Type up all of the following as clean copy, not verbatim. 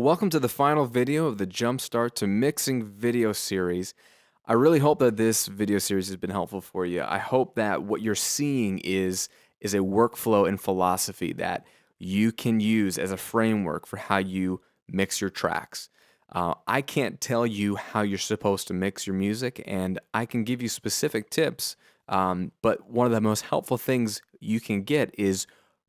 Welcome to the final video of the Jumpstart to Mixing video series. I really hope that this video series has been helpful for you. I hope that what you're seeing is a workflow and philosophy that you can use as a framework for how you mix your tracks. I can't tell you how you're supposed to mix your music, and I can give you specific tips. But one of the most helpful things you can get is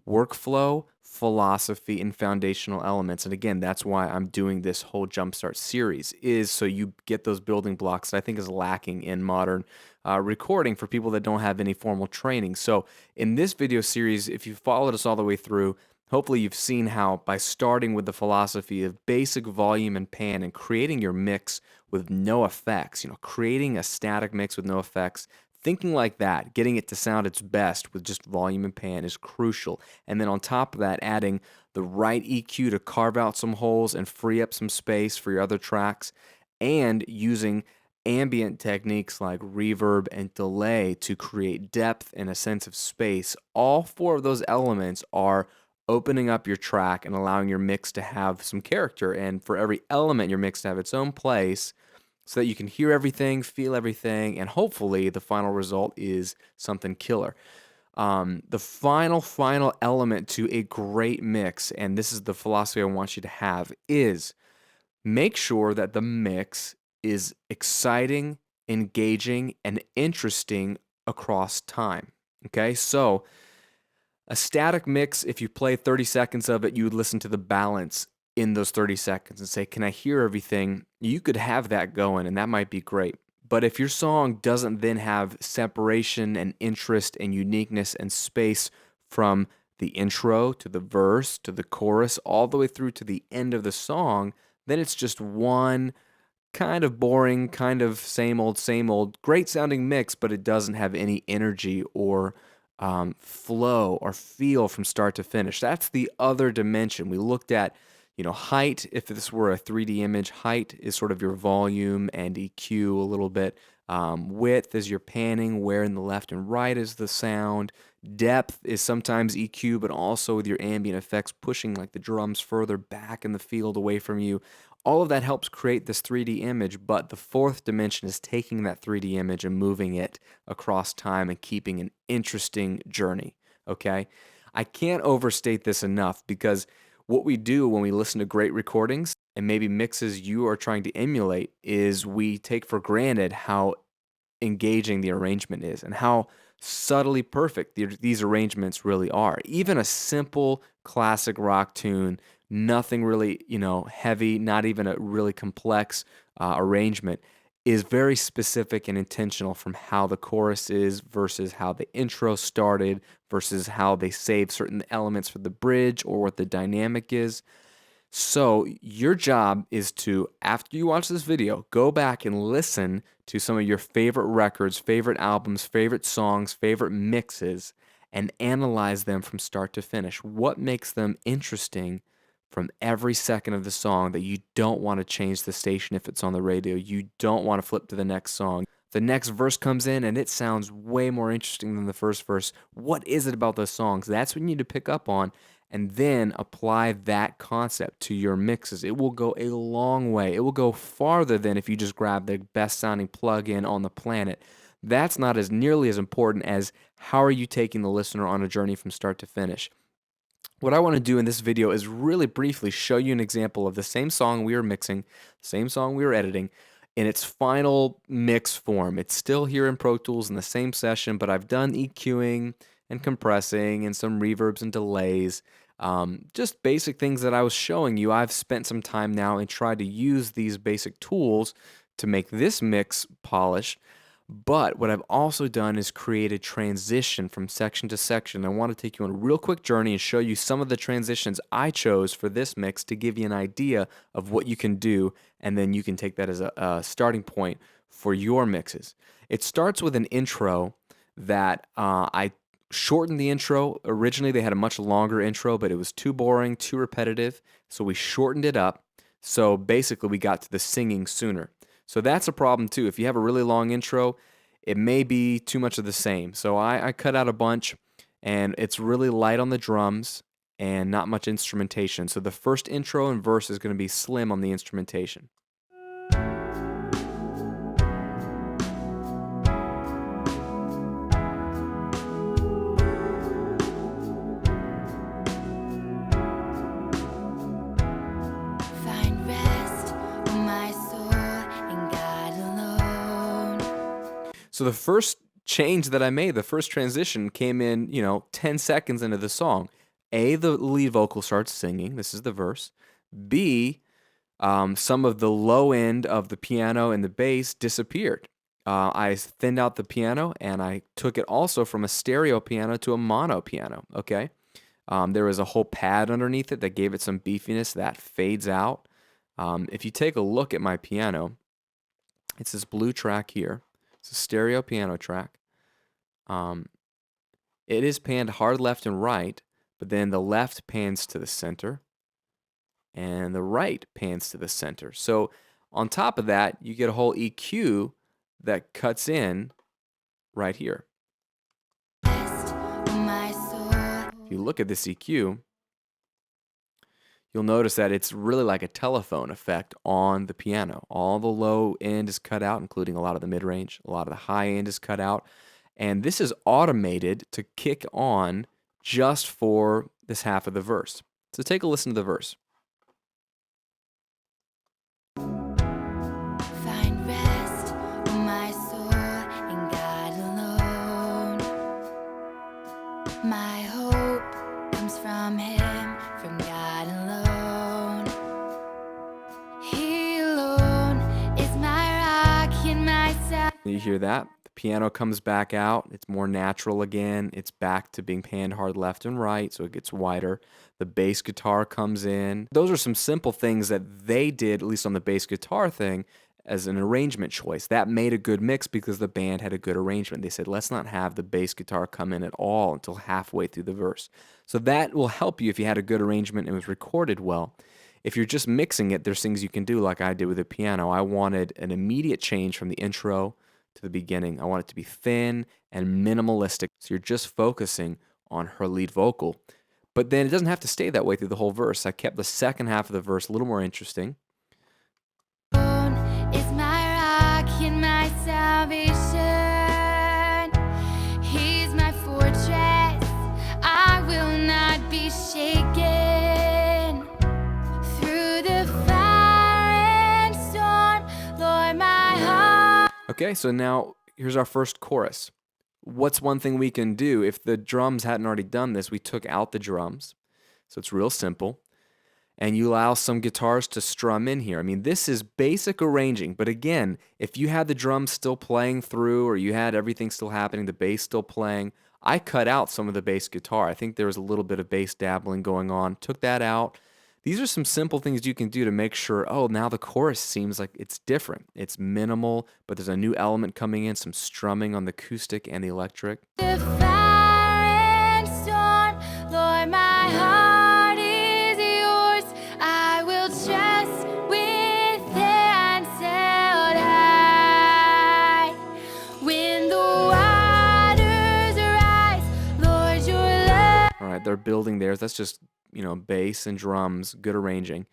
workflow, philosophy, and foundational elements. And again, that's why I'm doing this whole Jumpstart series, is so you get those building blocks that I think is lacking in modern recording for people that don't have any formal training. So in this video series, if you followed us all the way through, hopefully you've seen how by starting with the philosophy of basic volume and pan and creating your mix with no effects, creating a static mix with no effects, thinking like that, getting it to sound its best with just volume and pan is crucial. And then on top of that, adding the right EQ to carve out some holes and free up some space for your other tracks, and using ambient techniques like reverb and delay to create depth and a sense of space. All four of those elements are opening up your track and allowing your mix to have some character, and for every element in your mix to have its own place so that you can hear everything, feel everything, and hopefully the final result is something killer. The final element to a great mix, and this is the philosophy I want you to have, is make sure that the mix is exciting, engaging, and interesting across time. Okay, so a static mix, if you play 30 seconds of it, you would listen to the balance in those 30 seconds and say, can I hear everything? You could have that going, and that might be great. But if your song doesn't then have separation and interest and uniqueness and space from the intro to the verse to the chorus all the way through to the end of the song, then it's just one kind of boring, kind of same old, great sounding mix, but it doesn't have any energy or flow or feel from start to finish. That's the other dimension. We looked at, height. If this were a 3D image, height is sort of your volume and EQ a little bit. Width is your panning, where in the left and right is the sound. Depth is sometimes EQ, but also with your ambient effects pushing like the drums further back in the field away from you. All of that helps create this 3D image, but the fourth dimension is taking that 3D image and moving it across time and keeping an interesting journey, okay? I can't overstate this enough, because what we do when we listen to great recordings and maybe mixes you are trying to emulate is we take for granted how engaging the arrangement is and how subtly perfect these arrangements really are. Even a simple classic rock tune, nothing really, heavy, not even a really complex arrangement, is very specific and intentional from how the chorus is versus how the intro started versus how they save certain elements for the bridge or what the dynamic is. So your job is to, after you watch this video, go back and listen to some of your favorite records, favorite albums, favorite songs, favorite mixes, and analyze them from start to finish. What makes them interesting from every second of the song that you don't want to change the station if it's on the radio? You don't want to flip to the next song. The next verse comes in and it sounds way more interesting than the first verse. What is it about those songs? That's what you need to pick up on, and then apply that concept to your mixes. It will go a long way. It will go farther than if you just grab the best sounding plug-in on the planet. That's not as nearly as important as how are you taking the listener on a journey from start to finish. What I want to do in this video is really briefly show you an example of the same song we were mixing, same song we were editing, in its final mix form. It's still here in Pro Tools in the same session, but I've done EQing and compressing and some reverbs and delays. Just basic things that I was showing you. I've spent some time now and tried to use these basic tools to make this mix polished. But what I've also done is create a transition from section to section. I want to take you on a real quick journey and show you some of the transitions I chose for this mix to give you an idea of what you can do, and then you can take that as a starting point for your mixes. It starts with an intro that I shortened the intro. Originally, they had a much longer intro, but it was too boring, too repetitive, so we shortened it up. So basically, we got to the singing sooner. So that's a problem too. If you have a really long intro, it may be too much of the same. So I cut out a bunch, and it's really light on the drums, and not much instrumentation. So the first intro and verse is going to be slim on the instrumentation. Find rest, my soul, in God alone. So the first change that I made, the first transition came in, 10 seconds into the song. A, the lead vocal starts singing. This is the verse. B, some of the low end of the piano and the bass disappeared. I thinned out the piano, and I took it also from a stereo piano to a mono piano, okay? There was a whole pad underneath it that gave it some beefiness. That fades out. If you take a look at my piano, it's this blue track here. It's a stereo piano track. It is panned hard left and right, but then the left pans to the center, and the right pans to the center. So on top of that, you get a whole EQ that cuts in right here. Rest, my soul. If you look at this EQ, you'll notice that it's really like a telephone effect on the piano. All the low end is cut out, including a lot of the mid-range. A lot of the high end is cut out. And this is automated to kick on just for this half of the verse. So take a listen to the verse. Find rest, my soul, in God alone. My hope comes from Him, from God alone. He alone is my rock and my salvation. You hear that? The piano comes back out. It's more natural again. It's back to being panned hard left and right, so it gets wider. The bass guitar comes in. Those are some simple things that they did, at least on the bass guitar thing, as an arrangement choice. That made a good mix because the band had a good arrangement. They said, let's not have the bass guitar come in at all until halfway through the verse. So that will help you if you had a good arrangement and it was recorded well. If you're just mixing it, there's things you can do like I did with the piano. I wanted an immediate change from the intro to the beginning. I want it to be thin and minimalistic. So you're just focusing on her lead vocal. But then it doesn't have to stay that way through the whole verse. I kept the second half of the verse a little more interesting. Is my rock and my salvation. He's my fortress. I will not be shaken. Through the fire and storm, Lord, my heart. Okay, so now here's our first chorus. What's one thing we can do? If the drums hadn't already done this, we took out the drums. So it's real simple. And you allow some guitars to strum in here. I mean, this is basic arranging, but again, if you had the drums still playing through or you had everything still happening, the bass still playing, I cut out some of the bass guitar. I think there was a little bit of bass dabbling going on. Took that out. These are some simple things you can do to make sure, oh, now the chorus seems like it's different. It's minimal, but there's a new element coming in, some strumming on the acoustic and the electric. The fire and storm, Lord, my heart is yours. I will trust with hands held high. When the waters rise, Lord, your love. All right, they're building theirs. That's just, bass and drums, good arranging.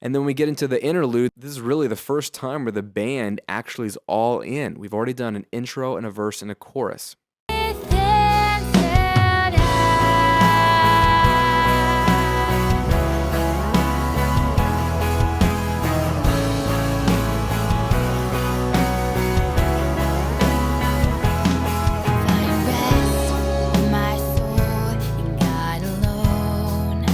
And then we get into the interlude. This is really the first time where the band actually is all in. We've already done an intro and a verse and a chorus. With hands held high. Find rest, my soul, in God alone.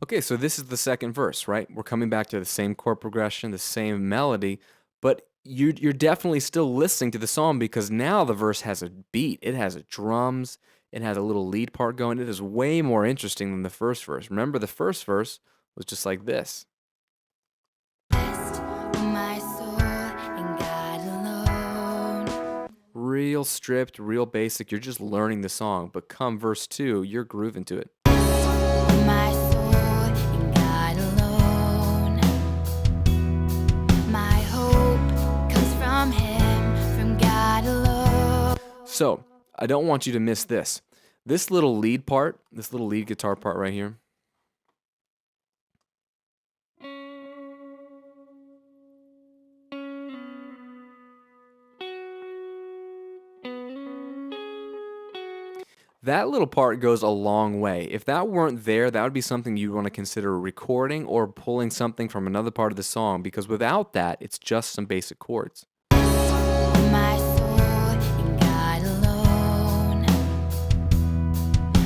Okay, so this is the second verse, right? We're coming back to the same chord progression, the same melody, but you're definitely still listening to the song because now the verse has a beat. It has a drums. It has a little lead part going. It is way more interesting than the first verse. Remember, the first verse was just like this. Rest, my soul, in God alone. Real stripped, real basic. You're just learning the song. But come verse 2, you're grooving to it. My soul, in God alone. My hope comes from Him, from God alone. So, I don't want you to miss this. This little lead part, this little lead guitar part right here, that little part goes a long way. If that weren't there, that would be something you'd want to consider recording or pulling something from another part of the song, because without that, it's just some basic chords. My soul in God alone.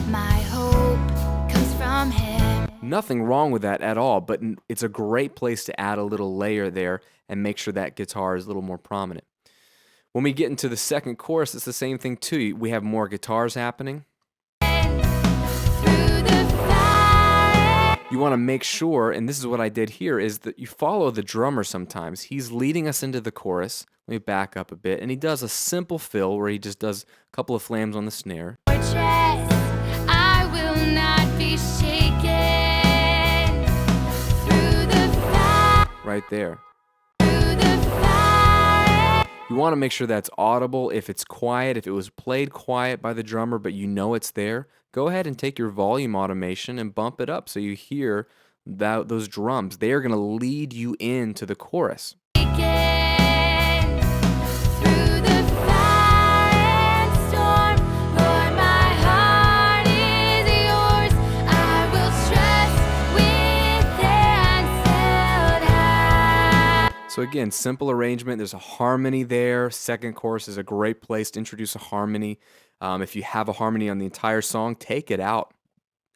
My hope comes from Him. Nothing wrong with that at all, but it's a great place to add a little layer there and make sure that guitar is a little more prominent. When we get into the second chorus, it's the same thing too. We have more guitars happening. Through the fire. You want to make sure, and this is what I did here, is that you follow the drummer sometimes. He's leading us into the chorus. Let me back up a bit. And he does a simple fill where he just does a couple of flams on the snare. Fortress, I will not be shaken. Through the fire. Right there. Through the fire. You want to make sure that's audible. If it's quiet, if it was played quiet by the drummer, but you know it's there, go ahead and take your volume automation and bump it up so you hear those drums. They are going to lead you into the chorus. Again, through the fire and storm, Lord, my heart is yours. I will trust with hands held high. So again, simple arrangement. There's a harmony there. Second chorus is a great place to introduce a harmony. If you have a harmony on the entire song, take it out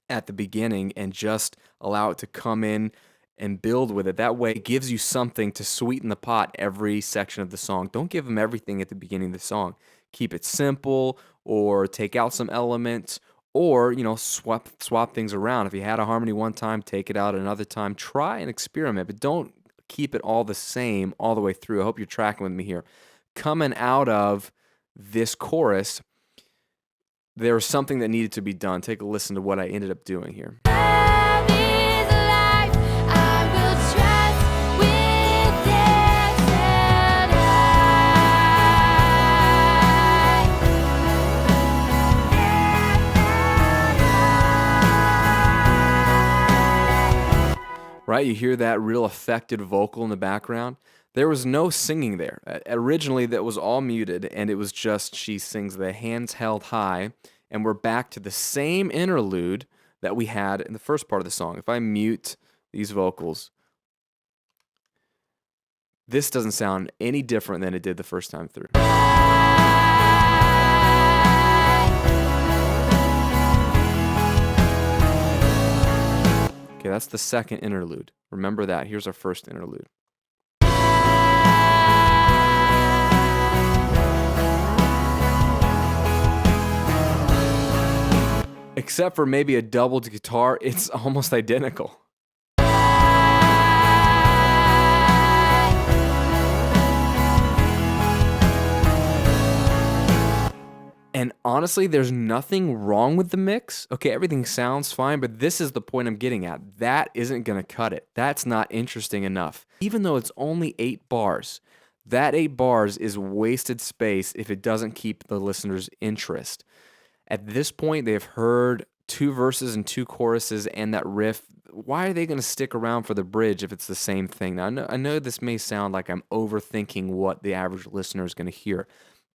at the beginning and just allow it to come in and build with it. That way it gives you something to sweeten the pot every section of the song. Don't give them everything at the beginning of the song. Keep it simple, or take out some elements, or swap things around. If you had a harmony one time, take it out another time. Try and experiment, but don't keep it all the same all the way through. I hope you're tracking with me here. Coming out of this chorus, there was something that needed to be done. Take a listen to what I ended up doing here. Love is life. I will trust with hands held high. Right? You hear that real affected vocal in the background? There was no singing there. Originally, that was all muted, and it was just she sings the hands held high, and we're back to the same interlude that we had in the first part of the song. If I mute these vocals, this doesn't sound any different than it did the first time through. Okay, that's the second interlude. Remember that. Here's our first interlude. Except for maybe a doubled guitar, it's almost identical. And honestly, there's nothing wrong with the mix. Okay, everything sounds fine, but this is the point I'm getting at. That isn't going to cut it. That's not interesting enough. Even though it's only 8 bars, that 8 bars is wasted space if it doesn't keep the listener's interest. At this point, they've heard 2 verses and 2 choruses and that riff. Why are they going to stick around for the bridge if it's the same thing? Now, I know this may sound like I'm overthinking what the average listener is going to hear,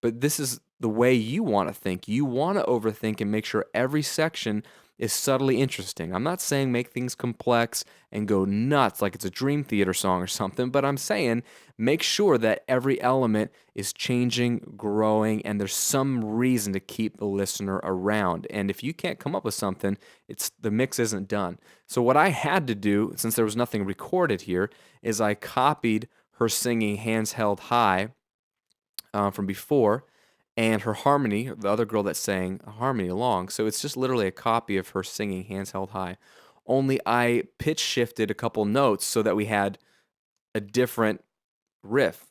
but this is the way you want to think. You want to overthink and make sure every section is subtly interesting. I'm not saying make things complex and go nuts like it's a Dream Theater song or something, but I'm saying make sure that every element is changing, growing, and there's some reason to keep the listener around. And if you can't come up with something, the mix isn't done. So what I had to do, since there was nothing recorded here, is I copied her singing Hands Held High from before, and her harmony, the other girl that sang a harmony along. So it's just literally a copy of her singing Hands Held High. Only I pitch shifted a couple notes so that we had a different riff.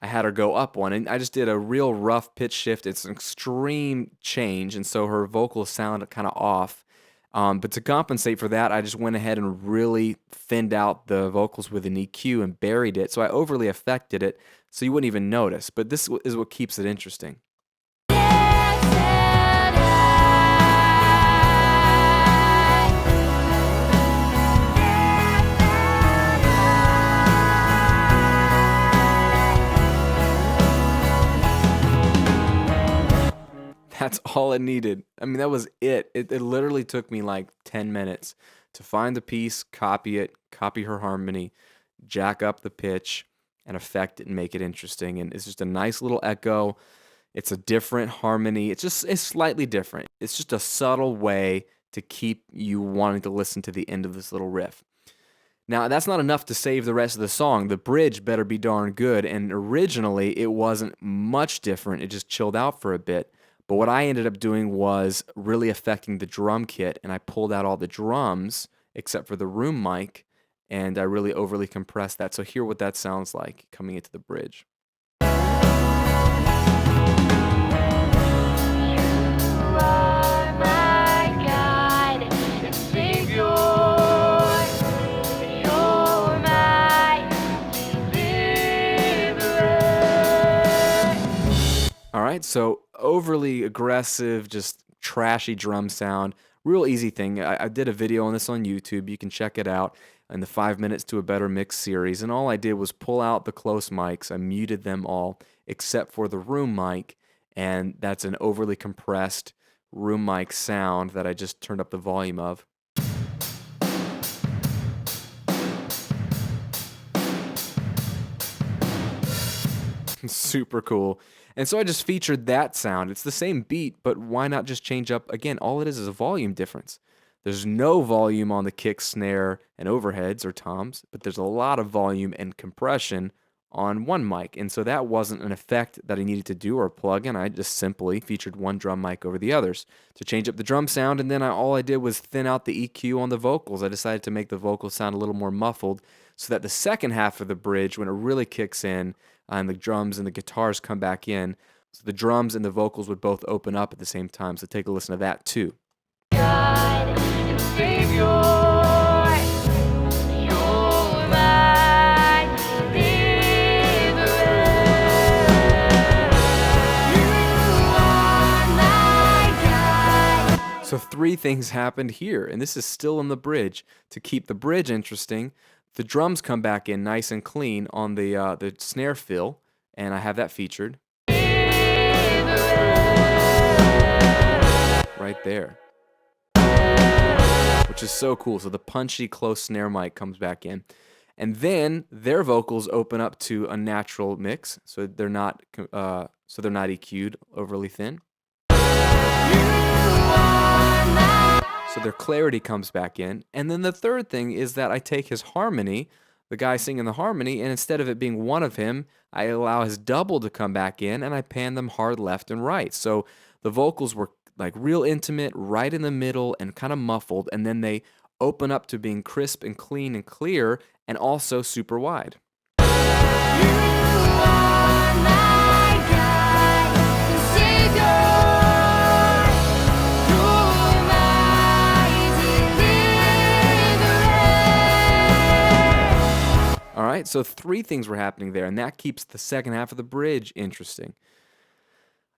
I had her go up one, and I just did a real rough pitch shift. It's an extreme change, and so her vocals sound kind of off. But to compensate for that, I just went ahead and really thinned out the vocals with an EQ and buried it. So I overly affected it so you wouldn't even notice. But this is what keeps it interesting. Hands held high. That's all it needed. I mean, that was it. It literally took me like 10 minutes to find the piece, copy it, copy her harmony, jack up the pitch, and affect it and make it interesting. And it's just a nice little echo. It's a different harmony. It's slightly different. It's just a subtle way to keep you wanting to listen to the end of this little riff. Now, that's not enough to save the rest of the song. The bridge better be darn good. And originally, it wasn't much different. It just chilled out for a bit. But what I ended up doing was really affecting the drum kit, and I pulled out all the drums except for the room mic, and I really overly compressed that. So hear what that sounds like coming into the bridge. All right, so overly aggressive, just trashy drum sound. Real easy thing. I did a video on this on YouTube. You can check it out in the 5 Minutes to a Better Mix series. And all I did was pull out the close mics. I muted them all except for the room mic. And that's an overly compressed room mic sound that I just turned up the volume of. Super cool. And so I just featured that sound. It's the same beat, but why not just change up? Again, all it is a volume difference. There's no volume on the kick, snare, and overheads or toms, but there's a lot of volume and compression on one mic. And so that wasn't an effect that I needed to do or a plug-in. I just simply featured one drum mic over the others to change up the drum sound. And then all I did was thin out the EQ on the vocals. I decided to make the vocals sound a little more muffled so that the second half of the bridge, when it really kicks in, and the drums and the guitars come back in, so the drums and the vocals would both open up at the same time. So take a listen to that too. God and Savior, you're my deliverer. You are my God. So 3 things happened here, and this is still in the bridge. To keep the bridge interesting, the drums come back in nice and clean on the snare fill, and I have that featured right there, which is so cool. So the punchy close snare mic comes back in, and then their vocals open up to a natural mix, so they're not EQ'd overly thin. So their clarity comes back in. And then the third thing is that I take his harmony, the guy singing the harmony, and instead of it being one of him, I allow his double to come back in, and I pan them hard left and right. So the vocals were like real intimate, right in the middle, and kind of muffled, and then they open up to being crisp and clean and clear, and also super wide. All right, so 3 things were happening there, and that keeps the second half of the bridge interesting.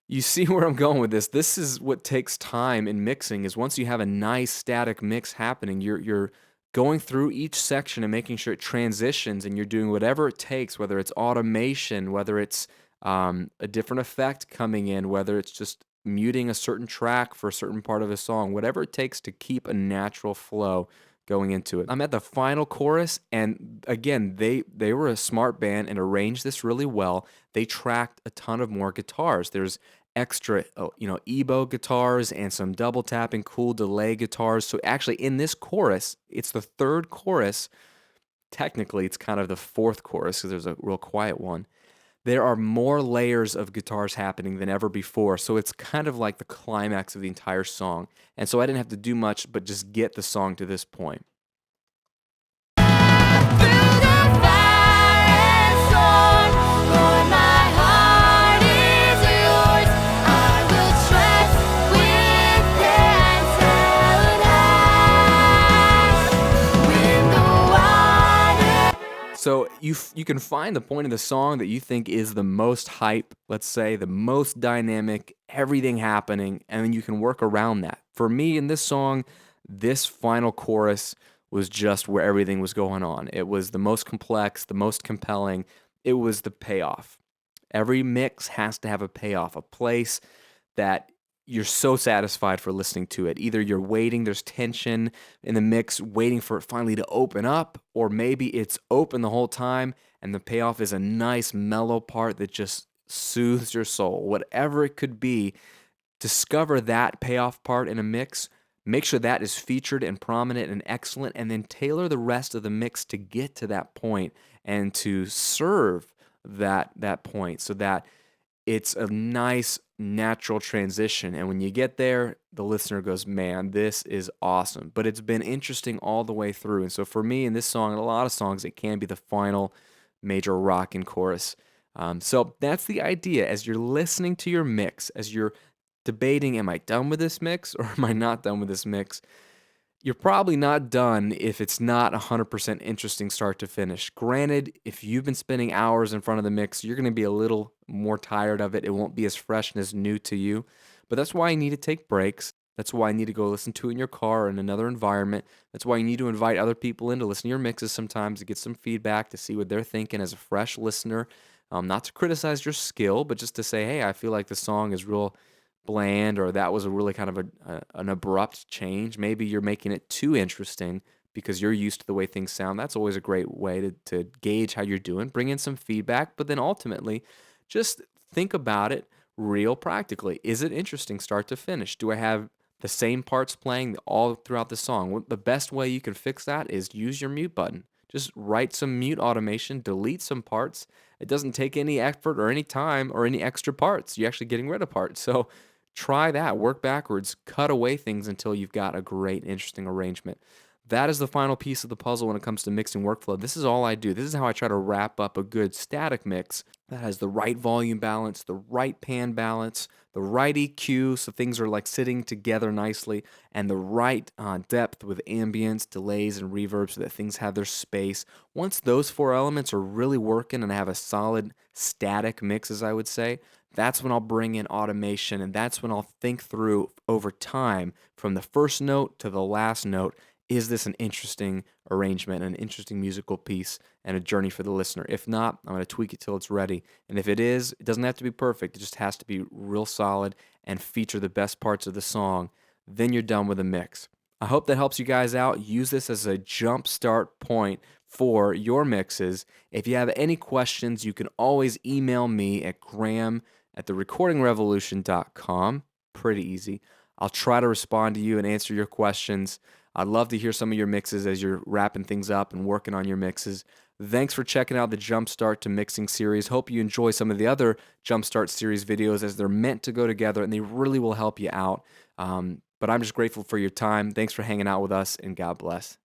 You see where I'm going with this. This is what takes time in mixing, is once you have a nice static mix happening, you're going through each section and making sure it transitions, and you're doing whatever it takes, whether it's automation, whether it's a different effect coming in, whether it's just muting a certain track for a certain part of a song, whatever it takes to keep a natural flow going into it. I'm at the final chorus, and again, they were a smart band and arranged this really well. They tracked a ton of more guitars. There's extra, EBow guitars and some double tapping, cool delay guitars. So actually, in this chorus, it's the 3rd chorus. Technically, it's kind of the 4th chorus because there's a real quiet one. There are more layers of guitars happening than ever before, so it's kind of like the climax of the entire song. And so I didn't have to do much but just get the song to this point. So you can find the point of the song that you think is the most hype, let's say, the most dynamic, everything happening, and then you can work around that. For me, in this song, this final chorus was just where everything was going on. It was the most complex, the most compelling. It was the payoff. Every mix has to have a payoff, a place that you're so satisfied for listening to it. Either you're waiting, there's tension in the mix, waiting for it finally to open up, or maybe it's open the whole time and the payoff is a nice mellow part that just soothes your soul. Whatever it could be, discover that payoff part in a mix. Make sure that is featured and prominent and excellent, and then tailor the rest of the mix to get to that point and to serve that point so that it's a nice natural transition. And when you get there, the listener goes, man, this is awesome. But it's been interesting all the way through. And so for me in this song and a lot of songs, it can be the final major rockin' chorus. So that's the idea. As you're listening to your mix, as you're debating, am I done with this mix or am I not done with this mix? You're probably not done if it's not 100% interesting start to finish. Granted, if you've been spending hours in front of the mix, you're going to be a little more tired of it. It won't be as fresh and as new to you. But that's why you need to take breaks. That's why you need to go listen to it in your car or in another environment. That's why you need to invite other people in to listen to your mixes sometimes to get some feedback, to see what they're thinking as a fresh listener. Not to criticize your skill, but just to say, hey, I feel like the song is real bland, or that was a really kind of an abrupt change. Maybe you're making it too interesting because you're used to the way things sound. That's always a great way to gauge how you're doing. Bring in some feedback, but then ultimately just think about it real practically. Is it interesting start to finish? Do I have the same parts playing all throughout the song? The best way you can fix that is use your mute button. Just write some mute automation, delete some parts. It doesn't take any effort or any time or any extra parts. You're actually getting rid of parts. So try that, work backwards, cut away things until you've got a great, interesting arrangement. That is the final piece of the puzzle when it comes to mixing workflow. This is all I do. This is how I try to wrap up a good static mix that has the right volume balance, the right pan balance, the right EQ, so things are like sitting together nicely, and the right depth with ambience, delays, and reverb so that things have their space. Once those four elements are really working and I have a solid static mix, as I would say, that's when I'll bring in automation, and that's when I'll think through over time from the first note to the last note. Is this an interesting arrangement, an interesting musical piece, and a journey for the listener? If not, I'm going to tweak it till it's ready. And if it is, it doesn't have to be perfect. It just has to be real solid and feature the best parts of the song. Then you're done with a mix. I hope that helps you guys out. Use this as a jump start point for your mixes. If you have any questions, you can always email me at graham@therecordingrevolution.com. Pretty easy. I'll try to respond to you and answer your questions. I'd love to hear some of your mixes as you're wrapping things up and working on your mixes. Thanks for checking out the Jumpstart to Mixing series. Hope you enjoy some of the other Jumpstart series videos as they're meant to go together and they really will help you out. But I'm just grateful for your time. Thanks for hanging out with us, and God bless.